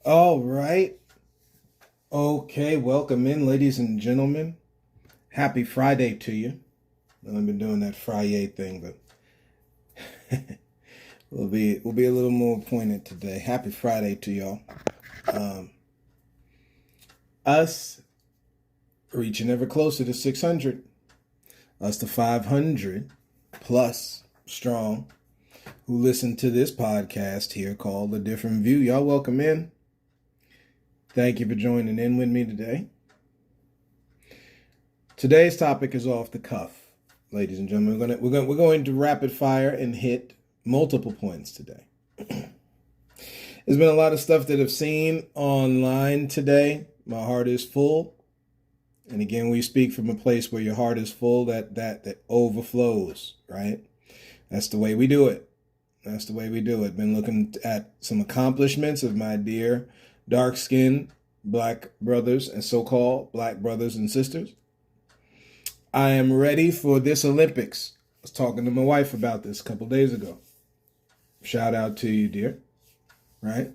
All right. Okay. Welcome in, ladies and gentlemen. Happy Friday to you. I've been doing that Friday thing, but we'll be a little more pointed today. Happy Friday to y'all. Um, us reaching ever closer to 600. Us to 500 plus strong who listen to this podcast here called A Different View. Y'all welcome in. Thank you for joining in with me today. Today's topic is off the cuff, ladies and gentlemen. We're going to rapid fire and hit multiple points today. There's been a lot of stuff that I've seen online today. My heart is full. And again, we speak from a place where your heart is full, that overflows, right? That's the way we do it. That's the way we do it. Been looking at some accomplishments of my dear dark-skinned black brothers and so-called black brothers and sisters. I am ready for this Olympics. I was talking to my wife about this a couple days ago. Shout out to you, dear. Right?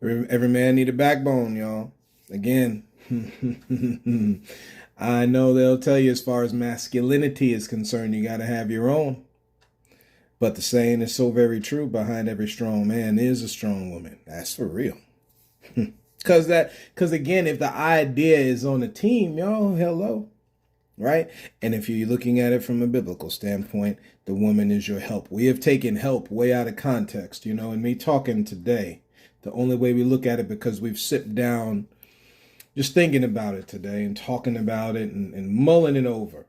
Every man need a backbone, y'all. Again, I know they'll tell you as far as masculinity is concerned, you got to have your own. But the saying is so very true. Behind every strong man is a strong woman. That's for real. Because again, if the idea is on a team, y'all, hello, right? And if you're looking at it from a biblical standpoint, the woman is your help. We have taken help way out of context, and me talking today, the only way we look at it, because we've sit down just thinking about it today and talking about it and mulling it over.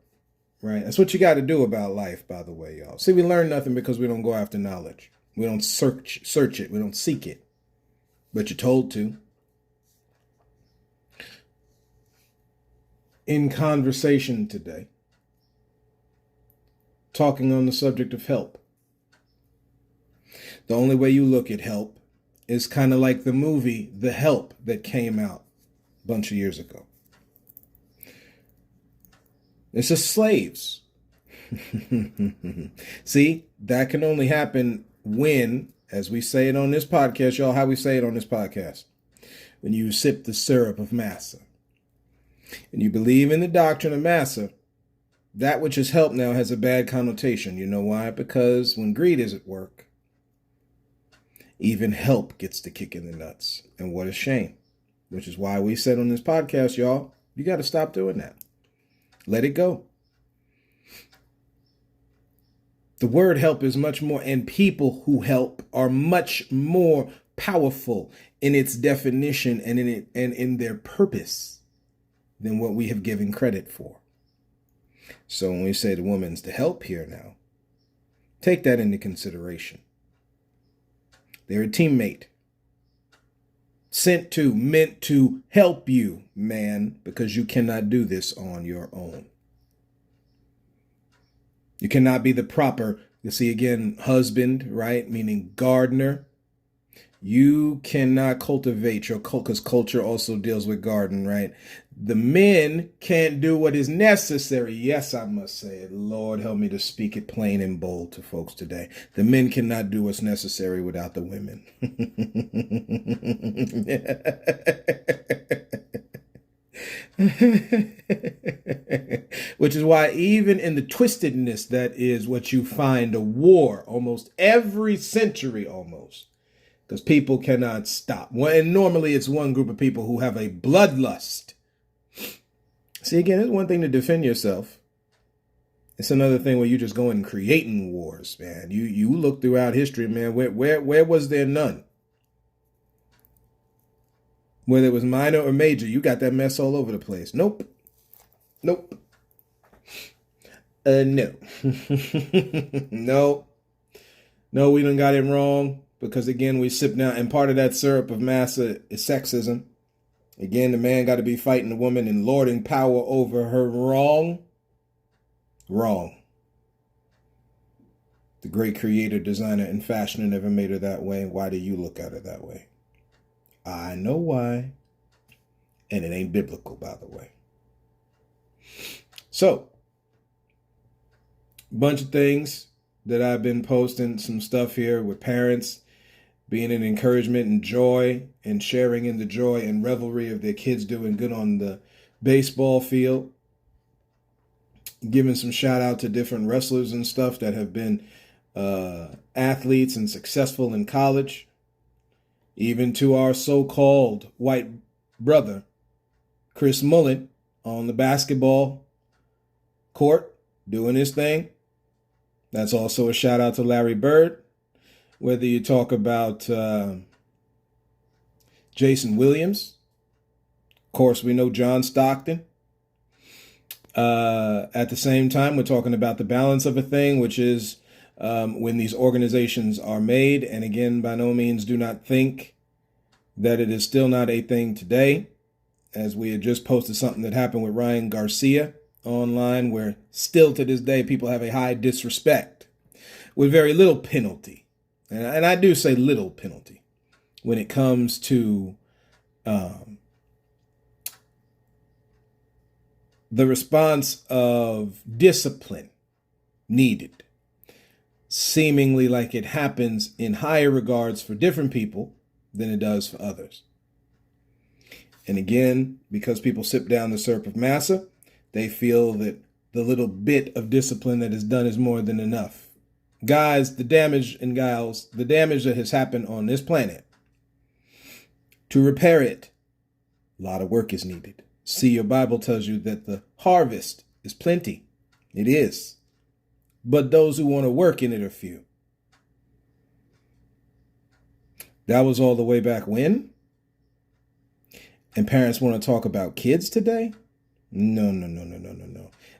Right. That's what you got to do about life, by the way, y'all. See, we learn nothing because we don't go after knowledge. We don't search it. We don't seek it. But you're told to. In conversation today, talking on the subject of help. The only way you look at help is kind of like the movie The Help that came out a bunch of years ago. It's just slaves. See, that can only happen when, as we say it on this podcast, y'all, how we say it on this podcast, when you sip the syrup of Massa and you believe in the doctrine of Massa, that which is help now has a bad connotation. You know why? Because when greed is at work, even help gets the kick in the nuts. And what a shame. Which is why we said on this podcast, y'all, you got to stop doing that. Let it go. The word help is much more, and people who help are much more powerful in its definition and in their purpose than what we have given credit for. So when we say the woman's to help here now, take that into consideration. They're a teammate. Meant to help you, man, because you cannot do this on your own. You cannot be the proper, you see again, husband, right? Meaning gardener. You cannot cultivate your culture, because culture also deals with garden, right? The men can't do what is necessary. Yes, I must say it. Lord, help me to speak it plain and bold to folks today. The men cannot do what's necessary without the women. Which is why even in the twistedness that is what you find a war almost every century almost. Because people cannot stop. And normally it's one group of people who have a bloodlust. See, again, it's one thing to defend yourself. It's another thing where you just go and creating wars, man. You look throughout history, man. Where was there none? Whether it was minor or major, you got that mess all over the place. Nope. No. No, we done got it wrong. Because again, we sip now, and part of that syrup of Massa is sexism. Again, the man got to be fighting the woman and lording power over her. Wrong. The great creator, designer, and fashioner never made her that way. Why do you look at her that way? I know why. And it ain't biblical, by the way. So, bunch of things that I've been posting, some stuff here with parents being an encouragement and joy and sharing in the joy and revelry of their kids doing good on the baseball field. Giving some shout out to different wrestlers and stuff that have been athletes and successful in college. Even to our so-called white brother, Chris Mullin, on the basketball court, doing his thing. That's also a shout out to Larry Bird. Whether you talk about Jason Williams, of course, we know John Stockton. At the same time, we're talking about the balance of a thing, which is when these organizations are made. And again, by no means do not think that it is still not a thing today, as we had just posted something that happened with Ryan Garcia online, where still to this day people have a high disrespect with very little penalty. And I do say little penalty when it comes to the response of discipline needed, seemingly like it happens in higher regards for different people than it does for others. And again, because people sip down the syrup of massa, they feel that the little bit of discipline that is done is more than enough. Guys, the damage, and gals, the damage that has happened on this planet, to repair it, a lot of work is needed. See, your Bible tells you that the harvest is plenty. It is. But those who want to work in it are few. That was all the way back when. And parents want to talk about kids today? No.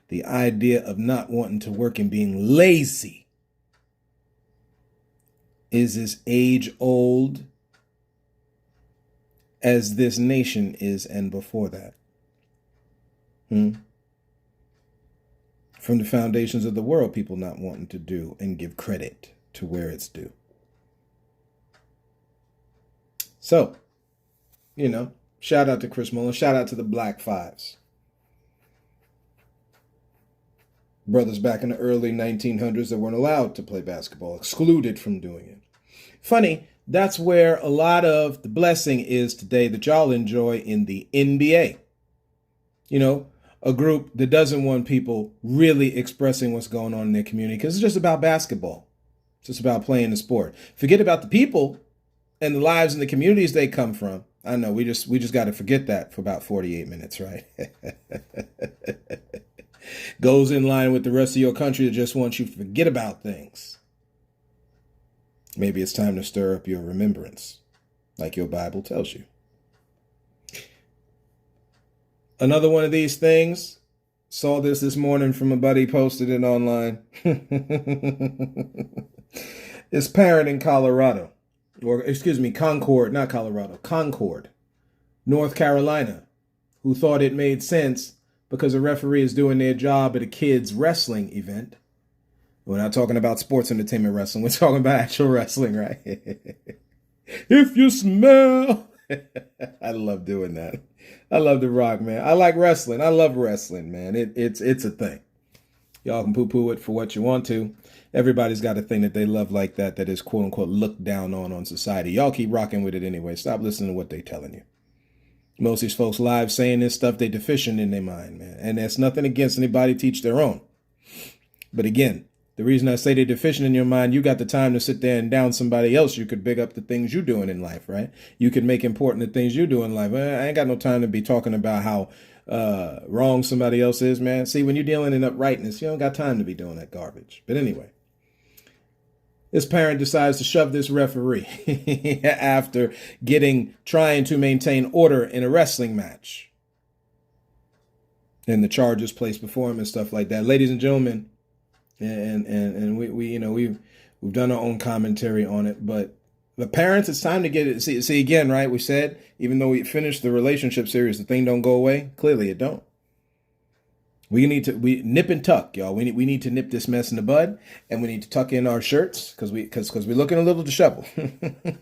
The idea of not wanting to work and being lazy is as age old as this nation is, and before that. From the foundations of the world, people not wanting to do and give credit to where it's due. So, shout out to Chris Mullin. Shout out to the Black Fives. Brothers back in the early 1900s that weren't allowed to play basketball, excluded from doing it. Funny, that's where a lot of the blessing is today that y'all enjoy in the NBA. A group that doesn't want people really expressing what's going on in their community, because it's just about basketball. It's just about playing the sport. Forget about the people and the lives and the communities they come from. I know we just got to forget that for about 48 minutes, right? Goes in line with the rest of your country that just wants you to forget about things. Maybe it's time to stir up your remembrance, like your Bible tells you. Another one of these things, saw this morning from a buddy, posted it online. This parent in Colorado, Concord, not Colorado, Concord, North Carolina, who thought it made sense because a referee is doing their job at a kid's wrestling event. We're not talking about sports entertainment wrestling. We're talking about actual wrestling, right? If you smell. I love doing that. I love The Rock, man. I like wrestling. I love wrestling, man. It's a thing. Y'all can poo-poo it for what you want to. Everybody's got a thing that they love like that is quote-unquote looked down on society. Y'all keep rocking with it anyway. Stop listening to what they telling you. Most of these folks live saying this stuff, they deficient in their mind, man. And that's nothing against anybody, teach their own. But again, the reason I say they're deficient in your mind, you got the time to sit there and down somebody else. You could big up the things you're doing in life, right? You could make important the things you do in life. I ain't got no time to be talking about how wrong somebody else is, man. See, when you're dealing in uprightness, you don't got time to be doing that garbage. But anyway, this parent decides to shove this referee after trying to maintain order in a wrestling match. And the charges placed before him and stuff like that. Ladies and gentlemen, and we've done our own commentary on it, but the parents, it's time to get it. See again, right? We said, even though we finished the relationship series, the thing don't go away. Clearly it don't. We nip and tuck, y'all. We need to nip this mess in the bud, and we need to tuck in our shirts because we're looking a little disheveled.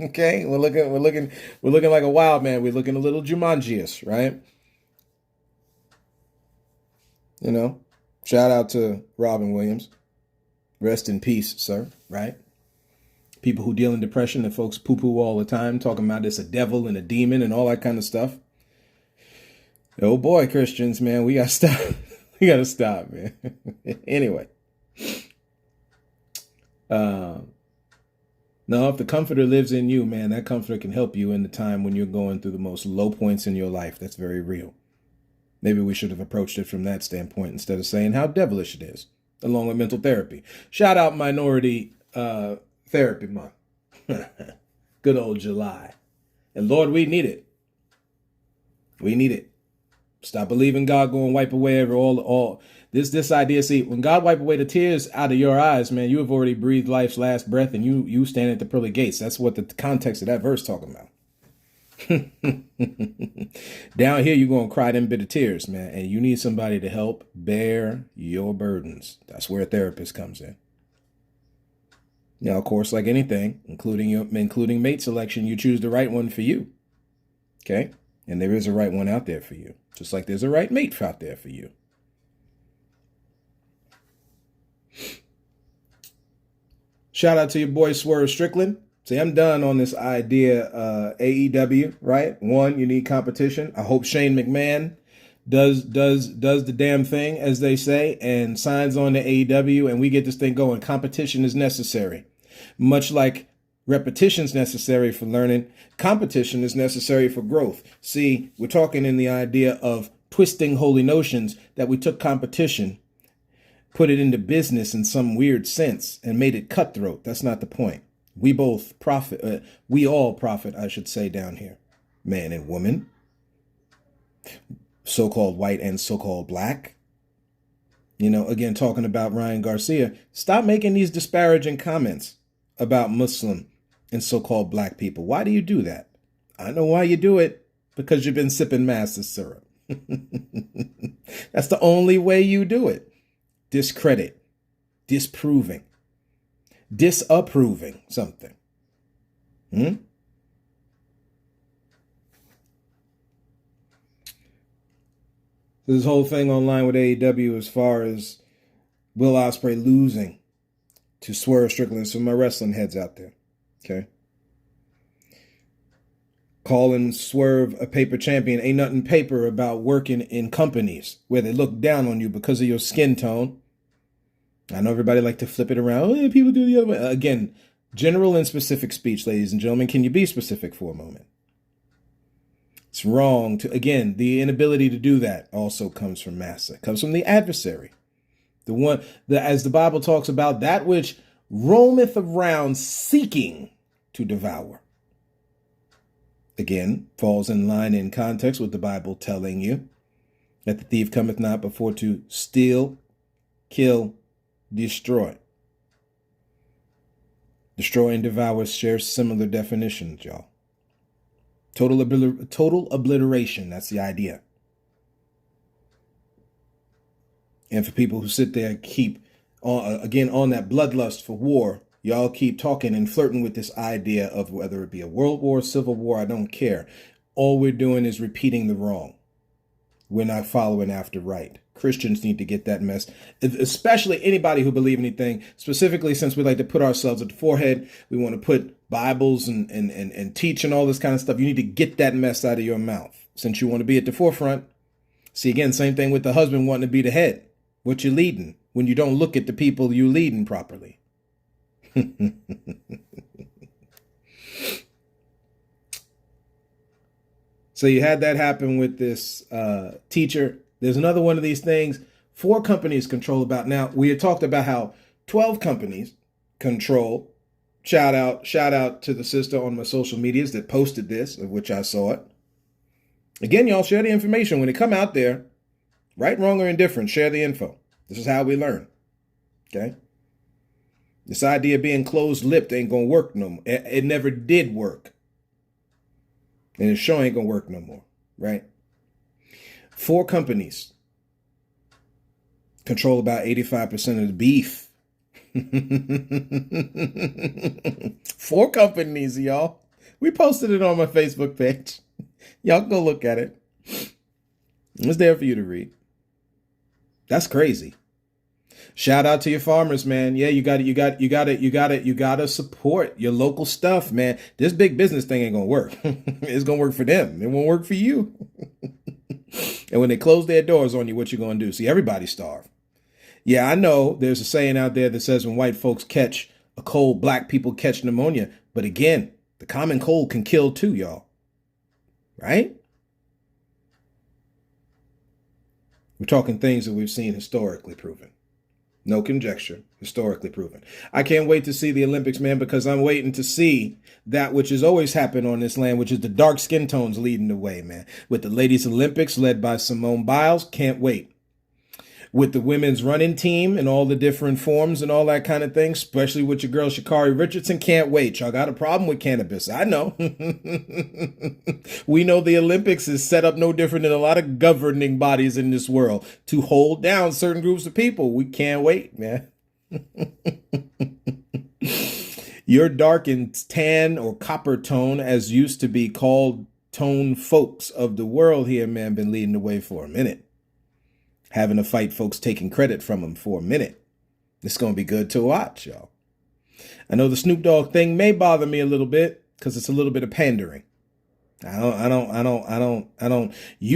Okay, we're looking like a wild man. We're looking a little Jumanji-ish, right? Shout out to Robin Williams. Rest in peace, sir, right? People who deal in depression and folks poo-poo all the time, talking about it's a devil and a demon and all that kind of stuff. Oh boy, Christians, man, we gotta stop. We gotta stop, man. Anyway. No, if the comforter lives in you, man, that comforter can help you in the time when you're going through the most low points in your life. That's very real. Maybe we should have approached it from that standpoint instead of saying how devilish it is, along with mental therapy. Shout out Minority Therapy Month. Good old July. And Lord, we need it. We need it. Stop believing God going to wipe away all this idea. See, when God wipe away the tears out of your eyes, man, you have already breathed life's last breath and you stand at the pearly gates. That's what the context of that verse talking about. Down here, you're going to cry them bitter tears, man, and you need somebody to help bear your burdens. That's where a therapist comes in. Now, of course, like anything, including mate selection, you choose the right one for you. Okay? And there is a right one out there for you, just like there's a right mate out there for you. Shout out to your boy Swerve Strickland. See, I'm done on this idea, AEW, right? One, you need competition. I hope Shane McMahon does the damn thing, as they say, and signs on to AEW, and we get this thing going. Competition is necessary. Much like repetition is necessary for learning, competition is necessary for growth. See, we're talking in the idea of twisting holy notions that we took competition, put it into business in some weird sense, and made it cutthroat. That's not the point. We both profit. We all profit, I should say, down here. Man and woman. So-called white and so-called black. You know, again, talking about Ryan Garcia. Stop making these disparaging comments about Muslim and so-called black people. Why do you do that? I know why you do it. Because you've been sipping master syrup. That's the only way you do it. Discredit. Disproving. Disapproving something. This whole thing online with AEW as far as Will Ospreay losing to Swerve Strickland. Some of my wrestling heads out there. Okay. Calling Swerve a paper champion. Ain't nothing paper about working in companies where they look down on you because of your skin tone. I know everybody like to flip it around. Oh, yeah, people do the other way. Again, general and specific speech, ladies and gentlemen. Can you be specific for a moment? It's wrong to, again, the inability to do that also comes from massa. It comes from the adversary. As the Bible talks about, that which roameth around seeking to devour. Again, falls in line in context with the Bible telling you that the thief cometh not before to steal, kill, destroy. Destroy and devour share similar definitions, y'all. Total obliteration, that's the idea. And for people who sit there and keep, again, on that bloodlust for war, y'all keep talking and flirting with this idea of whether it be a world war, civil war, I don't care. All we're doing is repeating the wrong. We're not following after right. Christians need to get that mess, especially anybody who believe anything, specifically since we like to put ourselves at the forehead. We want to put Bibles and teach and all this kind of stuff. You need to get that mess out of your mouth since you want to be at the forefront. See, again, same thing with the husband wanting to be the head. What you're leading when you don't look at the people you leading properly. So you had that happen with this teacher. There's another one of these things 4 companies control about. Now, we had talked about how 12 companies control. Shout out to the sister on my social medias that posted this, of which I saw it. Again, y'all share the information. When it come out there, right, wrong, or indifferent, share the info. This is how we learn. Okay? This idea of being closed-lipped ain't going to work no more. It never did work. And it sure ain't going to work no more, right? 4 companies control about 85% of the beef. 4 companies, y'all. We posted it on my Facebook page. Y'all go look at it. It's there for you to read. That's crazy. Shout out to your farmers, man. Yeah, you got to support your local stuff, man. This big business thing ain't gonna work. It's gonna work for them. It won't work for you. And when they close their doors on you, what you gonna do? See, everybody starve. Yeah, I know there's a saying out there that says when white folks catch a cold, black people catch pneumonia. But again, the common cold can kill too, y'all. Right? We're talking things that we've seen historically proven. No conjecture, historically proven. I can't wait to see the Olympics, man, because I'm waiting to see that which has always happened on this land, which is the dark skin tones leading the way, man. With the Ladies Olympics led by Simone Biles, can't wait. With the women's running team and all the different forms and all that kind of thing, especially with your girl Sha'Carri Richardson, can't wait. Y'all got a problem with cannabis. I know. We know the Olympics is set up no different than a lot of governing bodies in this world to hold down certain groups of people. We can't wait, man. Your dark and tan or copper tone, as used to be called, tone folks of the world here, man, been leading the way for a minute. Having to fight folks taking credit from them for a minute. It's going to be good to watch, y'all. I know the Snoop Dogg thing may bother me a little bit because it's a little bit of pandering. You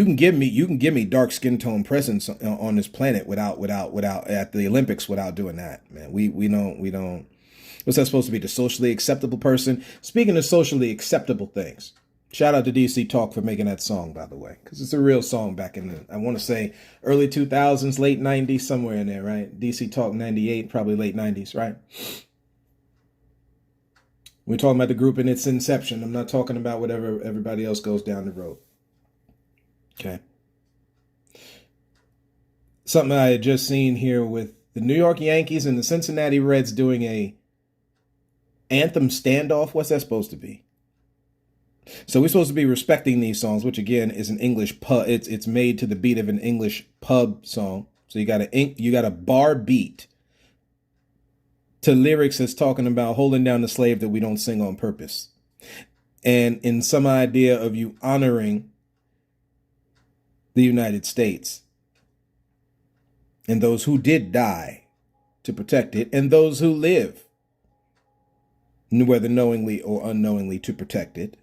can give me dark skin tone presence on this planet without at the Olympics without doing that, man. We don't. What's that supposed to be? The socially acceptable person? Speaking of socially acceptable things. Shout out to DC Talk for making that song, by the way, because it's a real song back in the, I want to say, early 2000s, late 90s, somewhere in there, right? DC Talk 98, probably late 90s, right? We're talking about the group in its inception. I'm not talking about whatever everybody else goes down the road. Okay. Something I had just seen here with the New York Yankees and the Cincinnati Reds doing a anthem standoff. What's that supposed to be? So we're supposed to be respecting these songs, which again is an English pub. It's made to the beat of an English pub song. So you got a bar beat to lyrics that's talking about holding down the slave that we don't sing on purpose, and in some idea of you honoring the United States and those who did die to protect it, and those who live, whether knowingly or unknowingly, to protect it.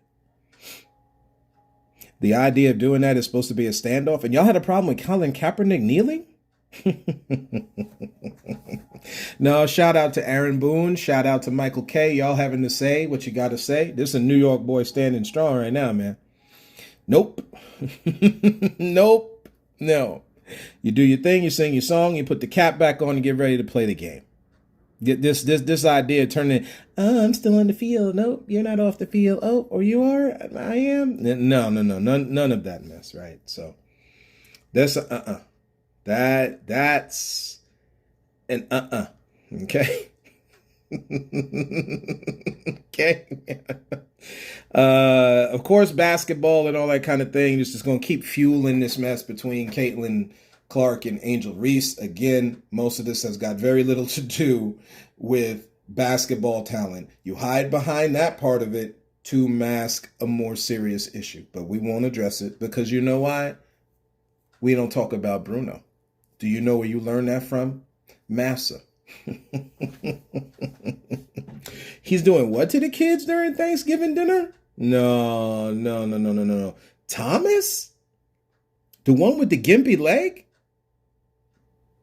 The idea of doing that is supposed to be a standoff, and y'all had a problem with Colin Kaepernick kneeling? No, shout out to Aaron Boone. Shout out to Michael K. Y'all having to say what you got to say. This is a New York boy standing strong right now, man. Nope. Nope. No. You do your thing, you sing your song, you put the cap back on and get ready to play the game. Get this idea turning, oh, I'm still on the field. Nope, you're not off the field. Oh, or you are? I am? No. None of that mess, right? So that's that's an okay. Okay. Of course, basketball and all that kind of thing is just going to keep fueling this mess between Caitlin Clark and Angel Reese. Again, most of this has got very little to do with basketball talent. You hide behind that part of it to mask a more serious issue, but we won't address it because you know why? We don't talk about Bruno. Do you know where you learned that from? Massa. He's doing what to the kids during Thanksgiving dinner? No. Thomas? The one with the gimpy leg?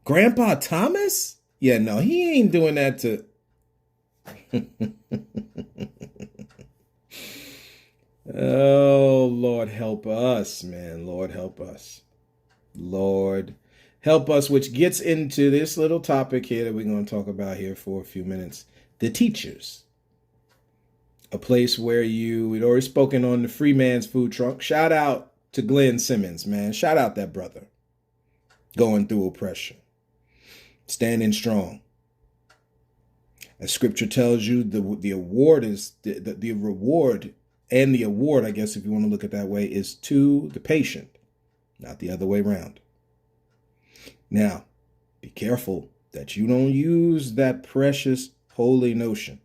Grandpa Thomas? Yeah, no, he ain't doing that to... Oh, Lord help us, man. Lord help us. Lord help us, which gets into this little topic here that we're going to talk about here for a few minutes. The teachers. A place where we'd already spoken on the Free Man's Food Truck. Shout out to Glenn Simmons, man. Shout out that brother. Going through oppression. Standing strong. As scripture tells you, the award is, the reward, and the award, I guess if you want to look at it that way, is to the patient, not the other way around. Now, be careful that you don't use that precious holy notion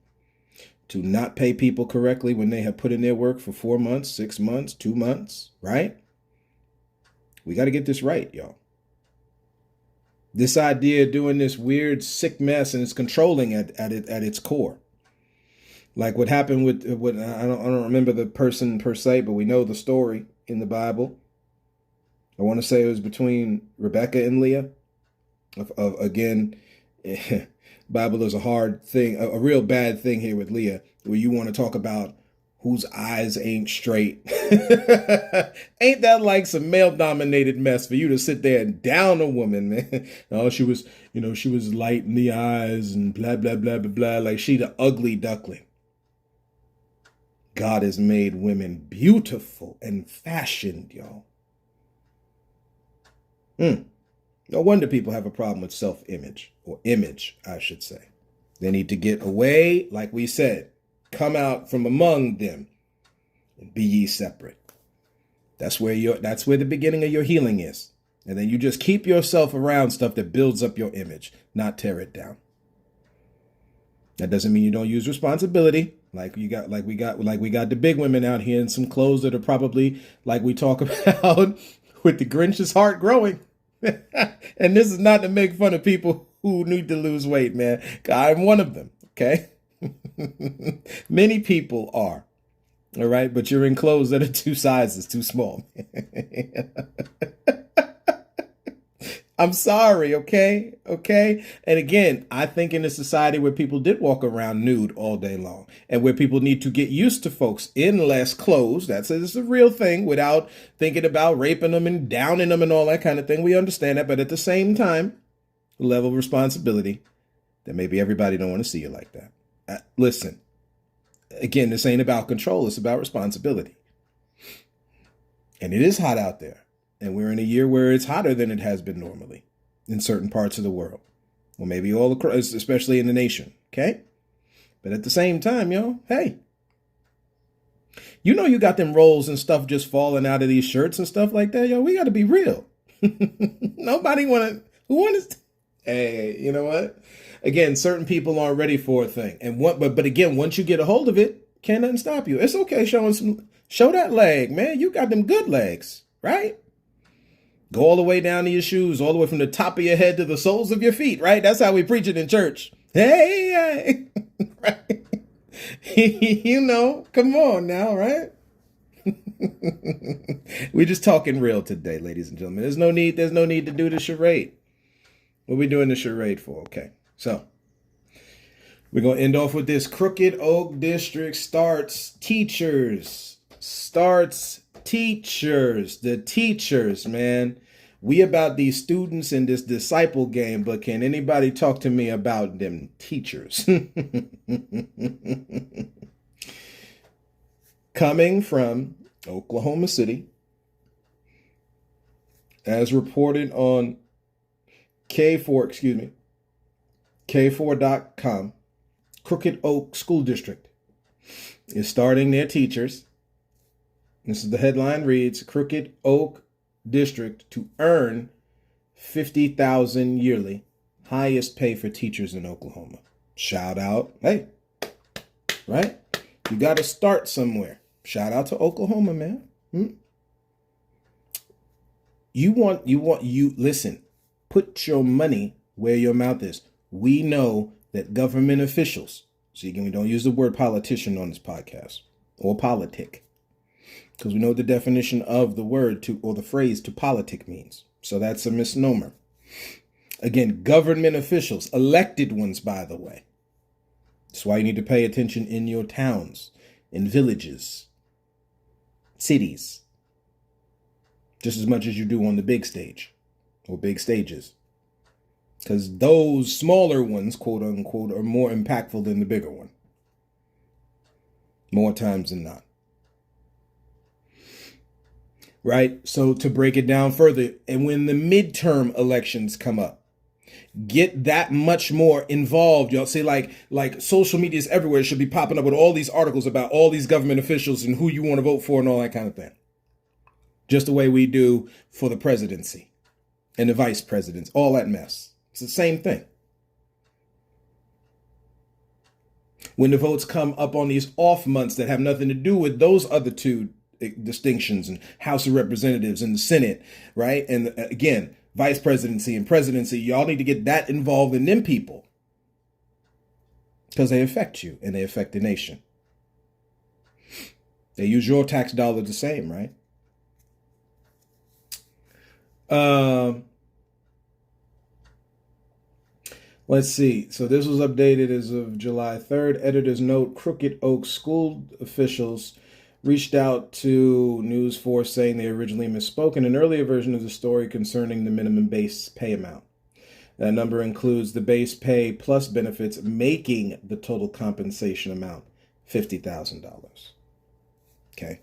to not pay people correctly when they have put in their work for 4 months, 6 months, 2 months, right? We got to get this right, y'all. This idea of doing this weird, sick mess, and it's controlling at its core. Like what happened with what I don't remember the person per se, but we know the story in the Bible. I want to say it was between Rebecca and Leah. Again, Bible is a hard thing, a real bad thing here with Leah, where you want to talk about whose eyes ain't straight. Ain't that like some male-dominated mess for you to sit there and down a woman, man? Oh, she was light in the eyes and blah, blah, blah, blah, blah. Like she the ugly duckling. God has made women beautiful and fashioned, y'all. No wonder people have a problem with self-image, or image, I should say. They need to get away, like we said, come out from among them and be ye separate. That's where the beginning of your healing is. And then you just keep yourself around stuff that builds up your image, not tear it down. That doesn't mean you don't use responsibility. Like we got the big women out here in some clothes that are probably, like we talk about, with the Grinch's heart growing. And this is not to make fun of people who need to lose weight, man. I'm one of them, okay? Many people are, all right? But you're in clothes that are 2 sizes too small. I'm sorry, okay? Okay? And again, I think in a society where people did walk around nude all day long, and where people need to get used to folks in less clothes, it's a real thing, without thinking about raping them and downing them and all that kind of thing. We understand that, but at the same time, level of responsibility that maybe everybody don't want to see you like that. Listen, again, this ain't about control. It's about responsibility. And it is hot out there. And we're in a year where it's hotter than it has been normally in certain parts of the world. Well, maybe all across, especially in the nation. Okay? But at the same time, hey, you got them rolls and stuff just falling out of these shirts and stuff like that. We got to be real. Nobody hey, you know what? Again, certain people aren't ready for a thing. But again, once you get a hold of it, can't nothing stop you. It's okay show that leg, man. You got them good legs, right? Go all the way down to your shoes, all the way from the top of your head to the soles of your feet, right? That's how we preach it in church. Hey, right? Come on now, right? We're just talking real today, ladies and gentlemen. There's no need to do the charade. What are we doing the charade for? Okay, so we're going to end off with this. Crooked Oak District starts teachers. The teachers, man. We about these students in this disciple game, but can anybody talk to me about them teachers? Coming from Oklahoma City, as reported on K4.com, Crooked Oak School District is starting their teachers. This is the headline reads, Crooked Oak District to earn $50,000 yearly, highest pay for teachers in Oklahoma. Shout out. Hey, right? You got to start somewhere. Shout out to Oklahoma, man. Listen, put your money where your mouth is. We know that government officials, so again, we don't use the word politician on this podcast, or politic, because we know the definition of the word or the phrase to politic means. So that's a misnomer. Again, government officials, elected ones, by the way. That's why you need to pay attention in your towns, in villages, cities, just as much as you do on the big stage or big stages. Because those smaller ones, quote unquote, are more impactful than the bigger one. More times than not. Right? So to break it down further, and when the midterm elections come up, get that much more involved. Y'all see, like social media is everywhere. It should be popping up with all these articles about all these government officials and who you want to vote for and all that kind of thing. Just the way we do for the presidency and the vice presidents, all that mess. It's the same thing. When the votes come up on these off months that have nothing to do with those other two distinctions, and House of Representatives and the Senate, right? And again, vice presidency and presidency. Y'all need to get that involved in them people because they affect you and they affect the nation. They use your tax dollar the same, right? Let's see. So this was updated as of July 3rd. Editor's note, Crooked Oak school officials reached out to News 4 saying they originally misspoke in an earlier version of the story concerning the minimum base pay amount. That number includes the base pay plus benefits, making the total compensation amount $50,000. Okay,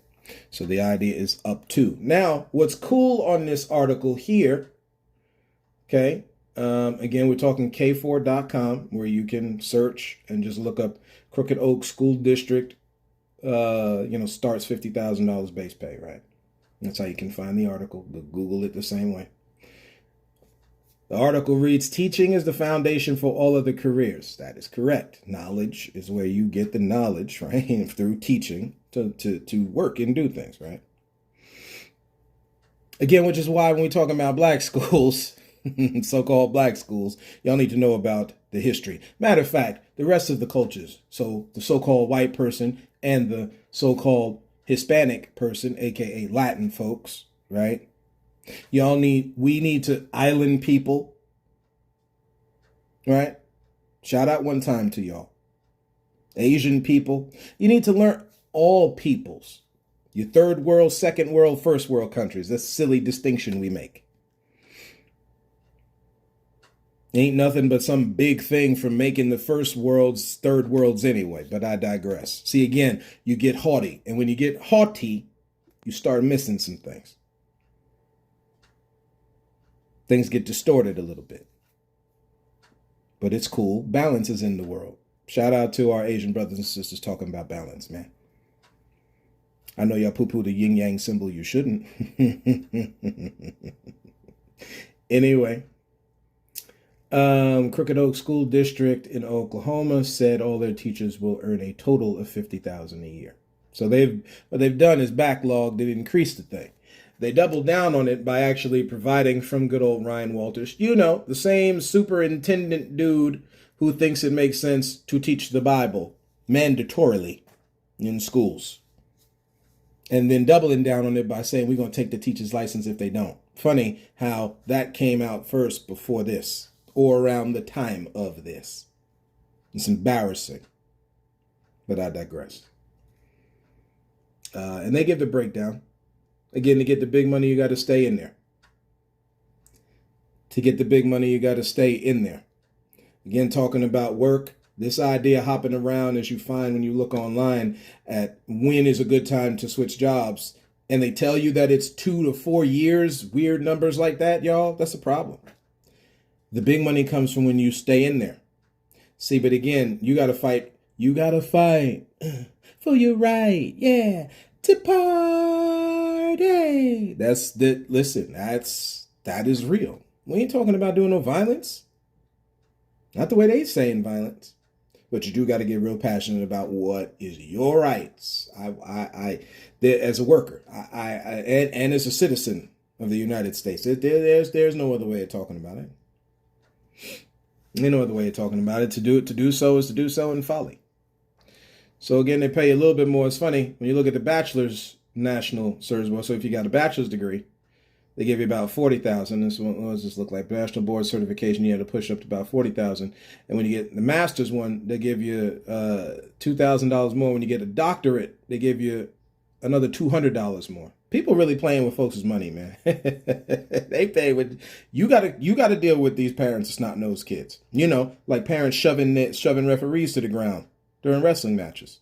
so the idea is up to. Now, what's cool on this article here, okay, again, we're talking k4.com, where you can search and just look up Crooked Oak School District, starts $50,000 base pay, right? That's how you can find the article. Google it the same way. The article reads, teaching is the foundation for all other careers. That is correct. Knowledge is where you get the knowledge, right? Through teaching to work and do things, right? Again, which is why when we talk about black schools, so-called black schools, y'all need to know about the history. Matter of fact, the rest of the cultures, so the so-called white person and the so-called Hispanic person, aka Latin folks, right? We need to island people, right? Shout out one time to y'all. Asian people. You need to learn all peoples. Your third world, second world, first world countries. That's a silly distinction we make. Ain't nothing but some big thing from making the first worlds third worlds anyway, but I digress. See, again, you get haughty. And when you get haughty, you start missing some things. Things get distorted a little bit. But it's cool. Balance is in the world. Shout out to our Asian brothers and sisters talking about balance, man. I know y'all poo-poo the yin-yang symbol. You shouldn't. Anyway, Crooked Oak School District in Oklahoma said all their teachers will earn a total of $50,000 a year. So what they've done is backlogged and increased the thing. They doubled down on it by actually providing from good old Ryan Walters, the same superintendent dude who thinks it makes sense to teach the Bible mandatorily in schools. And then doubling down on it by saying we're going to take the teacher's license if they don't. Funny how that came out first before this, or around the time of this. It's embarrassing. But I digress. And they give the breakdown. Again, to get the big money, you got to stay in there. To get the big money, you got to stay in there. Again, talking about work, this idea hopping around as you find when you look online at when is a good time to switch jobs, and they tell you that it's 2 to 4 years, weird numbers like that, y'all, that's a problem. The big money comes from when you stay in there. See, but again, you got to fight. You got to fight for your right, yeah, to party. That is real. We ain't talking about doing no violence. Not the way they saying violence. But you do got to get real passionate about what is your rights. As a worker, and as a citizen of the United States, there's no other way of talking about it. There's no other way of talking about it. To do so is to do so in folly. So again, they pay a little bit more. It's funny when you look at the bachelor's national service board. So if you got a bachelor's degree, they give you about $40,000. This one, what does this look like? National board certification, you have to push up to about $40,000. And when you get the master's one, they give you $2,000 more. When you get a doctorate, they give you another $200 more. People really playing with folks' money, man. They pay with you. Got to deal with these parents, snot-nosed kids. Like parents shoving referees to the ground during wrestling matches.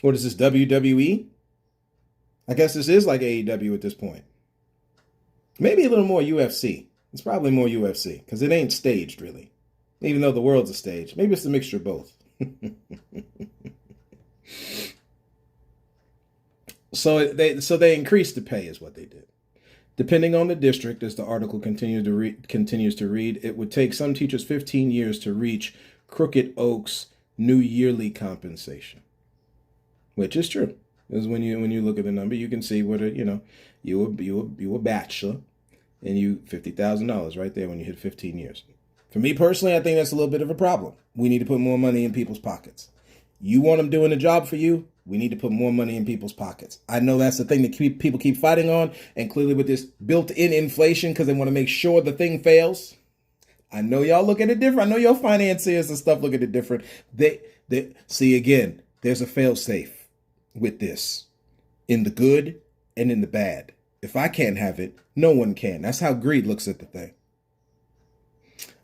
What is this, WWE? I guess this is like AEW at this point. Maybe a little more UFC. It's probably more UFC because it ain't staged really, even though the world's a stage. Maybe it's a mixture of both. So they increased the pay is what they did. Depending on the district, as the article continues to read, it would take some teachers 15 years to reach Crooked Oak's new yearly compensation, which is true. Because when you look at the number, you can see what you a bachelor, and you $50,000 right there when you hit 15 years. For me personally, I think that's a little bit of a problem. We need to put more money in people's pockets. You want them doing a job for you? We need to put more money in people's pockets. I know that's the thing that people keep fighting on, and clearly with this built-in inflation because they want to make sure the thing fails. I know y'all look at it different. I know your financiers and stuff look at it different. They see, again, there's a fail-safe with this in the good and in the bad. If I can't have it, no one can. That's how greed looks at the thing.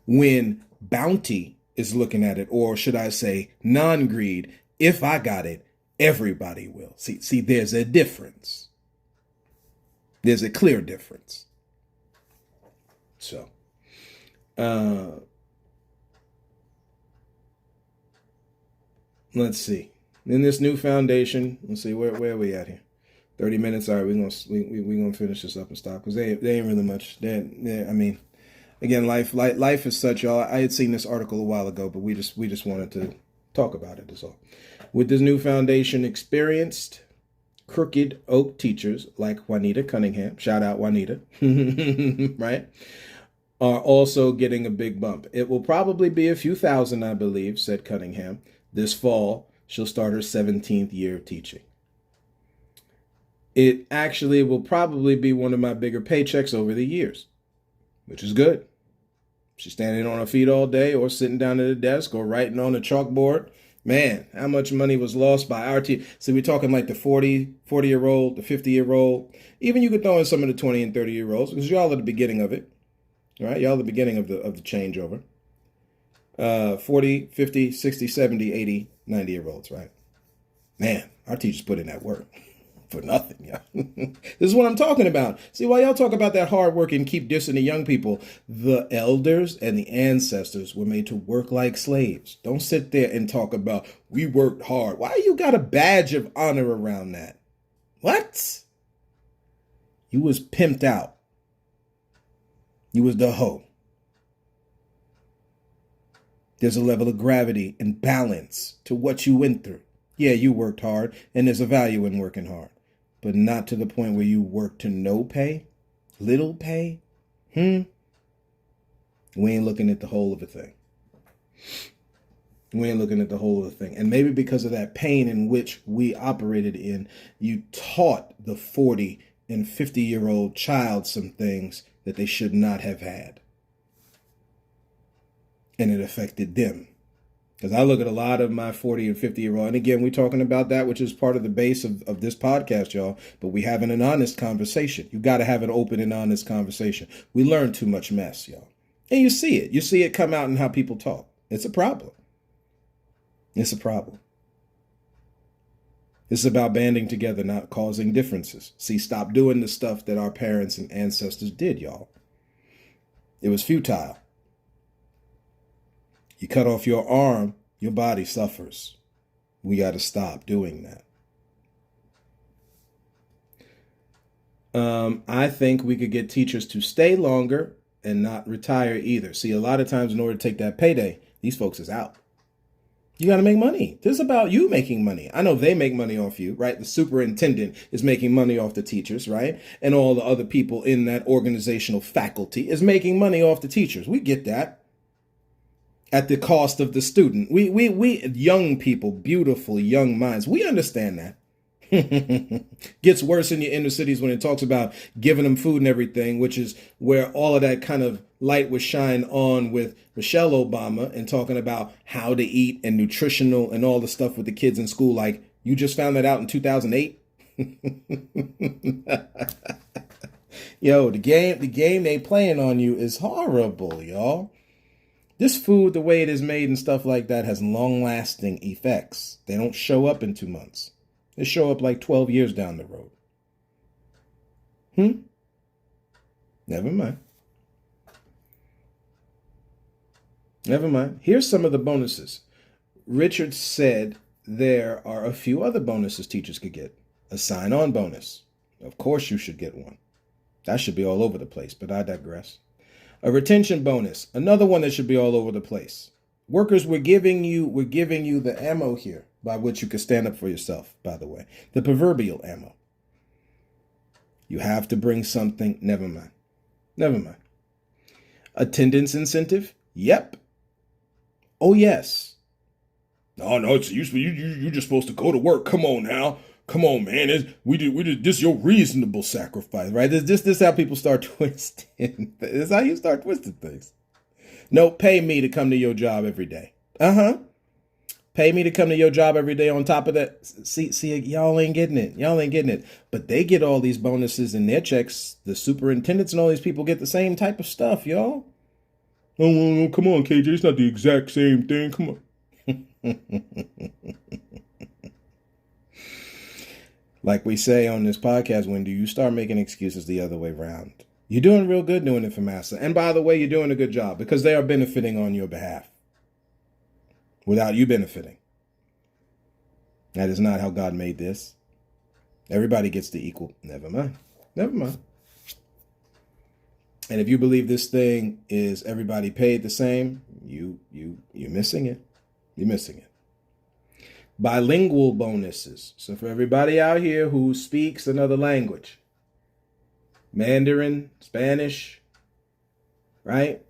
When bounty is looking at it, or should I say non-greed, if I got it, everybody will. See, there's a difference. There's a clear difference. So, let's see. In this new foundation, let's see, where are we at here? 30 minutes. All right, we're gonna finish this up and stop because they ain't really much. I mean, again, life is such, y'all. I had seen this article a while ago, but we just wanted to talk about it. That's all. With this new foundation, experienced crooked oak teachers like Juanita Cunningham, shout out Juanita, right, are also getting a big bump. It will probably be a few thousand, I believe, said Cunningham. This fall, she'll start her 17th year of teaching. It actually will probably be one of my bigger paychecks over the years, which is good. She's standing on her feet all day or sitting down at a desk or writing on a chalkboard. Man, how much money was lost by our team? So we're talking like the 40-year-old, the 50-year-old. Even you could throw in some of the 20 and 30-year-olds because y'all at the beginning of it, right? Y'all at the beginning of the changeover. 40, 50, 60, 70, 80, 90-year-olds, right? Man, our teachers put in that work for nothing, yeah. This is what I'm talking about. See, while y'all talk about that hard work and keep dissing the young people, the elders and the ancestors were made to work like slaves. Don't sit there and talk about, we worked hard. Why you got a badge of honor around that? What? You was pimped out. You was the hoe. There's a level of gravity and balance to what you went through. Yeah, you worked hard, and there's a value in working hard, but not to the point where you work to no pay, little pay. We ain't looking at the whole of the thing. We ain't looking at the whole of the thing. And maybe because of that pain in which we operated in, you taught the 40 and 50-year-old child some things that they should not have had. And it affected them. Because I look at a lot of my 40 and 50-year-old, and again, we're talking about that, which is part of the base of this podcast, y'all, but we having an honest conversation. You got to have an open and honest conversation. We learn too much mess, y'all. And you see it. You see it come out in how people talk. It's a problem. It's a problem. It's about banding together, not causing differences. See, stop doing the stuff that our parents and ancestors did, y'all. It was futile. You cut off your arm, your body suffers. We got to stop doing that. I think we could get teachers to stay longer and not retire either. See, a lot of times in order to take that payday, these folks is out. You got to make money. This is about you making money. I know they make money off you, right? The superintendent is making money off the teachers, right? And all the other people in that organizational faculty is making money off the teachers. We get that. At the cost of the student. We young people, beautiful young minds, we understand that. Gets worse in your inner cities when it talks about giving them food and everything, which is where all of that kind of light was shined on with Michelle Obama and talking about how to eat and nutritional and all the stuff with the kids in school. Like, you just found that out in 2008. Yo, the game they playing on you is horrible, y'all. This food, the way it is made and stuff like that, has long-lasting effects. They don't show up in 2 months. They show up like 12 years down the road. Never mind. Never mind. Here's some of the bonuses. Richard said there are a few other bonuses teachers could get. A sign-on bonus. Of course you should get one. That should be all over the place, but I digress. A retention bonus, another one that should be all over the place. Workers, we're giving you the ammo here by which you can stand up for yourself, by the way. The proverbial ammo. You have to bring something, never mind. Never mind. Attendance incentive? Yep. Oh, yes. No, no, it's you just supposed to go to work. Come on now. Come on, man. This is your reasonable sacrifice, right? This how people start twisting. This is how you start twisting things. No, pay me to come to your job every day. Uh-huh. Pay me to come to your job every day on top of that. See, y'all ain't getting it. Y'all ain't getting it. But they get all these bonuses in their checks. The superintendents and all these people get the same type of stuff, y'all. Oh, come on, KJ. It's not the exact same thing. Come on. Like we say on this podcast, Wendy, you start making excuses the other way around. You're doing real good doing it for Massa. And by the way, you're doing a good job because they are benefiting on your behalf without you benefiting. That is not how God made this. Everybody gets the equal. Never mind. Never mind. And if you believe this thing is everybody paid the same, you're missing it. You're missing it. Bilingual bonuses. So for everybody out here who speaks another language, Mandarin, Spanish, right?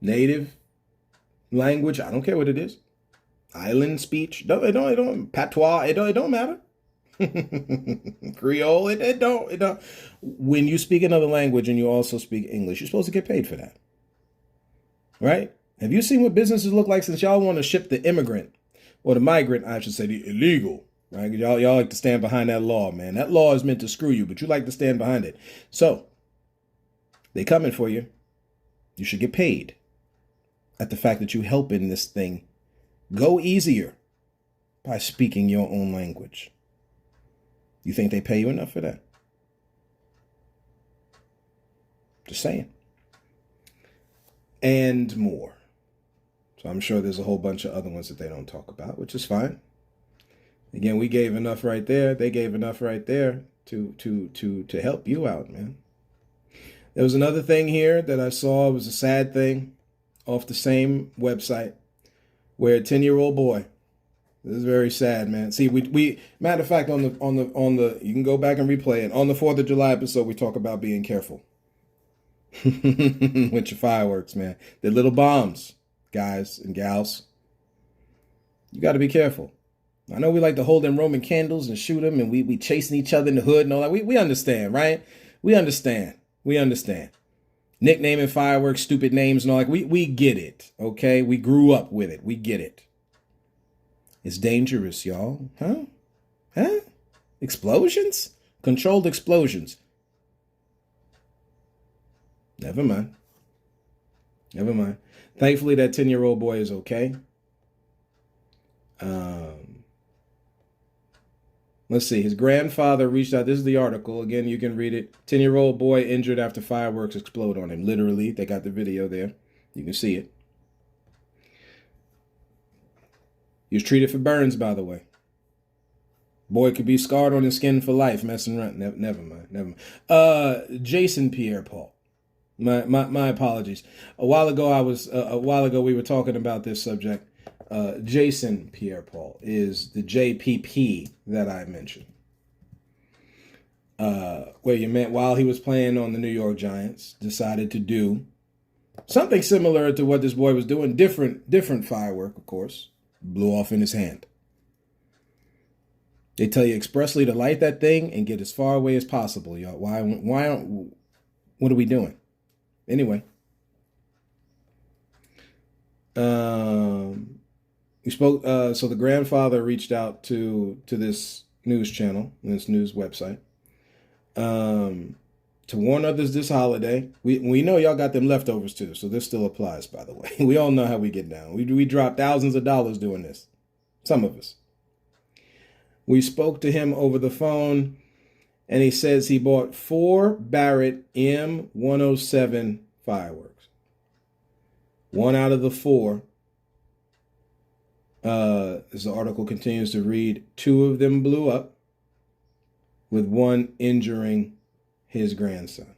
Native language, I don't care what it is. Island speech, it don't patois, it don't matter. Creole, it don't. When you speak another language and you also speak English, you're supposed to get paid for that, right? Have you seen what businesses look like since y'all want to ship the immigrant or the migrant? I should say the illegal, right? Y'all like to stand behind that law, man. That law is meant to screw you, but you like to stand behind it. So they coming for you. You should get paid at the fact that you helping this thing go easier by speaking your own language. You think they pay you enough for that? Just saying. And more. So I'm sure there's a whole bunch of other ones that they don't talk about, which is fine. Again, we gave enough right there. They gave enough right there to help you out, man. There was another thing here that I saw. It was a sad thing off the same website where a 10-year-old boy. This is very sad, man. See, we matter of fact on the you can go back and replay it. On the 4th of July episode, we talk about being careful with your fireworks, man. They're little bombs, guys and gals. You got to be careful. I know we like to hold them Roman candles and shoot them, and we chasing each other in the hood and all that. We understand, right? We understand. Nicknaming fireworks, stupid names and all that. We get it, okay? We grew up with it. We get it. It's dangerous, y'all. Huh? Explosions? Controlled explosions. Never mind. Thankfully, that 10-year-old boy is okay. Let's see. His grandfather reached out. This is the article. Again, you can read it. 10-year-old boy injured after fireworks explode on him. Literally, they got the video there. You can see it. He was treated for burns, by the way. Boy could be scarred on his skin for life, messing around. Never mind. Jason Pierre-Paul. My apologies. A while ago we were talking about this subject. Jason Pierre-Paul is the JPP that I mentioned. Where you meant while he was playing on the New York Giants, decided to do something similar to what this boy was doing. Different firework, of course. Blew off in his hand. They tell you expressly to light that thing and get as far away as possible, y'all. What are we doing? Anyway. We spoke, so the grandfather reached out to this news channel, this news website, to warn others this holiday. We know y'all got them leftovers too, so this still applies, by the way. We all know how we get down. We drop thousands of dollars doing this. Some of us. We spoke to him over the phone, and he says he bought 4 Barrett M107 fireworks. 1 out of the 4, as the article continues to read, 2 of them blew up, with 1 injuring his grandson.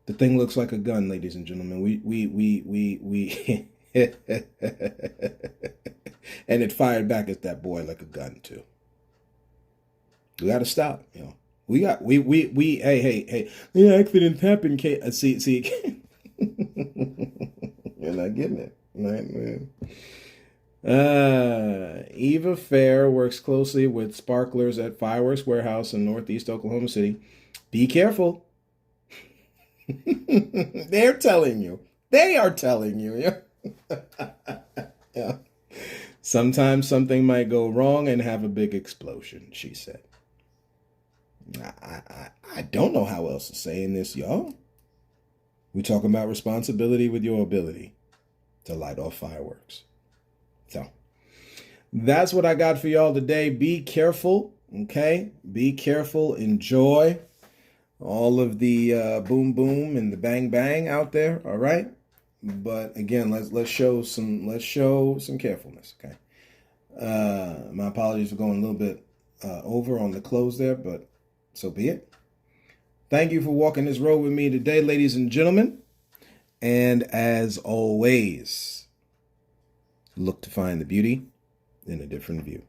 The thing looks like a gun, ladies and gentlemen. We and it fired back at that boy like a gun too. We got to stop. Hey. The accidents happen. See. You're not getting it, right, man? Eva Fair works closely with sparklers at Fireworks Warehouse in Northeast Oklahoma City. Be careful. They're telling you. They are telling you. Yeah. Yeah. Sometimes something might go wrong and have a big explosion, she said. I don't know how else to say in this, y'all. We talking about responsibility with your ability to light off fireworks. So that's what I got for y'all today. Be careful, okay? Be careful. Enjoy all of the boom boom and the bang bang out there. All right. But again, let's show some carefulness. Okay. My apologies for going a little bit over on the close there, but so be it. Thank you for walking this road with me today, ladies and gentlemen. And as always, look to find the beauty in a different view.